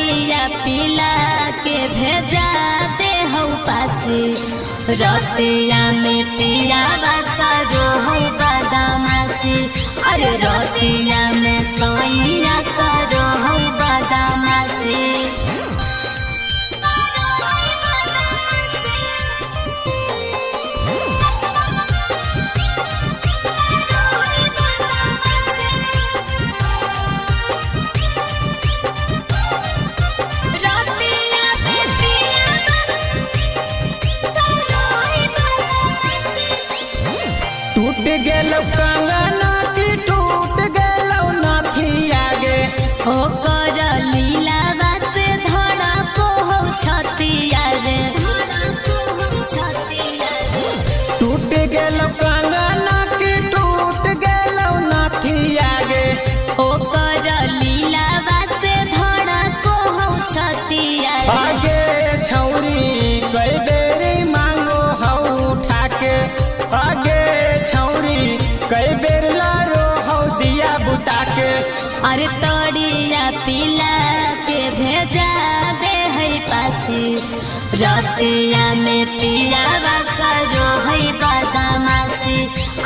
तड़िया पिला के भेजा दे हो पासी रतिया में पिया करो हो बदमाशी। अरे रतिया में सोइया करो हो बदमाशी। टूट गेलो कंगना की टूट गेलो नाथिया गे हो कर लीला बासे धड़ा को हो छतिया रे। टूट गेलो कंगना की टूट गेलो नाथिया गे हो कर लीला बासे धड़ा को हो छतिया रे। आगे छौरी कई बेरी मांगो हौ उठा के आगे छौरी कई बेर लारो हौ दिया बुता के। अरे तड़िया पिला के भेजा दे है पासी रतिया में पिया करो है बदमाशी।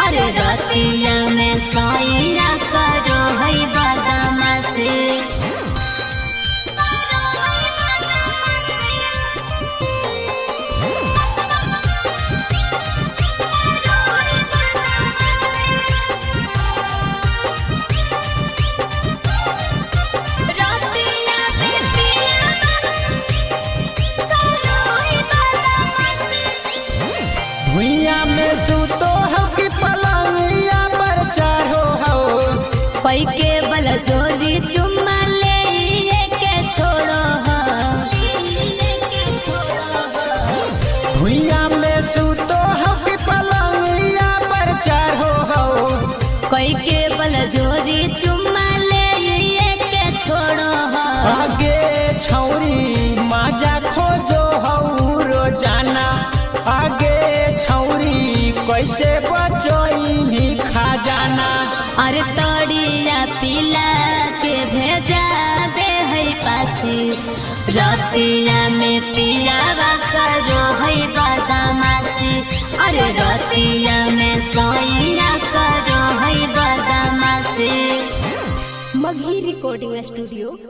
अरे रतिया में सोइया करो है बदमाशी। भुइया में सुतो हो कि पलंगिया पर चढ़ो हो कोई के बल जोरी चुम्मा ले के छोड़ो हो। भुइया में सुतो हो कि पलंगिया पर चढ़ो हो कोई के बल जोरी चुम्मा ले के छोड़ो हो। आगे छौरी माजा खोजो हो रोजाना आगे छौरी कैसे बचोई खा जाना। अरे तड़िया पिला के भेजा दे है पासी रतिया में पिया करो है बदमाशी। अरे रतिया में सोइया करो है बदमाशी। Magahi recording studio.